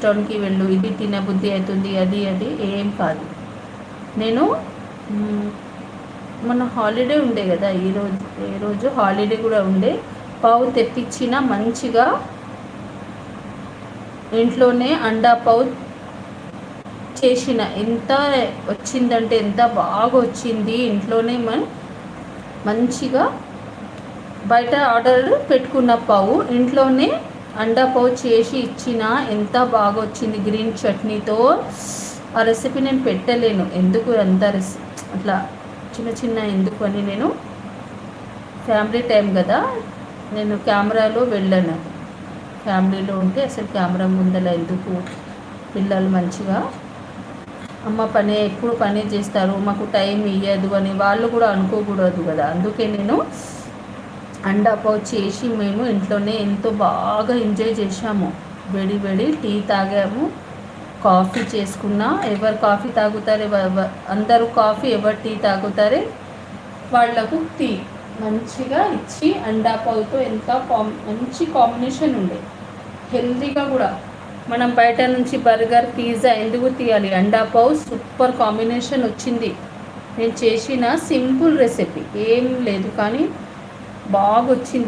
రెస్టారెంట్కి వెళ్ళు, ఇది తినబుద్ధి అవుతుంది, అది ఏం కాదు. నేను మొన్న హాలిడే ఉండే కదా, ఈరోజు హాలిడే కూడా ఉండే, పావు తెప్పించిన మంచిగా ఇంట్లోనే అండా పావు చేసిన. ఎంత వచ్చిందంటే ఎంత బాగా వచ్చింది. ఇంట్లోనే మంచిగా బయట ఆర్డర్ పెట్టుకున్న పావు ఇంట్లోనే అండా పావు చేసి ఇచ్చిన. ఎంత బాగా వచ్చింది గ్రీన్ చట్నీతో. ఆ రెసిపీ నేను పెట్టలేను, ఎందుకు అంత అట్లా చిన్న ఎందుకు అని. నేను ఫ్యామిలీ టైం కదా, నేను కెమెరాలో వెళ్ళాను. ఫ్యామిలీలో ఉంటే అసలు కెమెరా ముందర ఎందుకు, పిల్లలు మంచిగా అమ్మ ఎప్పుడు పని చేస్తారు, మాకు టైం ఇవ్వదు అని వాళ్ళు కూడా అనుకోకూడదు కదా. అందుకే నేను అండా పావు చేసి మేము ఇంట్లోనే ఎంతో బాగా ఎంజాయ్ చేసాము. వేడి టీ తాగాము, కాఫీ చేసుకున్నా. ఎవరు కాఫీ తాగుతారే, అందరూ కాఫీ, ఎవరు టీ తాగుతారే వాళ్లకు టీ మంచిగా ఇచ్చి, అండా పావుతో ఎంత మంచి కాంబినేషన్ ఉండే, హెల్తీగా కూడా. మనం బయట నుంచి బర్గర్, పిజ్జా ఎందుకు తీయాలి, అండా పావు సూపర్ కాంబినేషన్ వచ్చింది. నేను చేసిన సింపుల్ రెసిపీ ఏం లేదు కానీ బాగా వచ్చింది.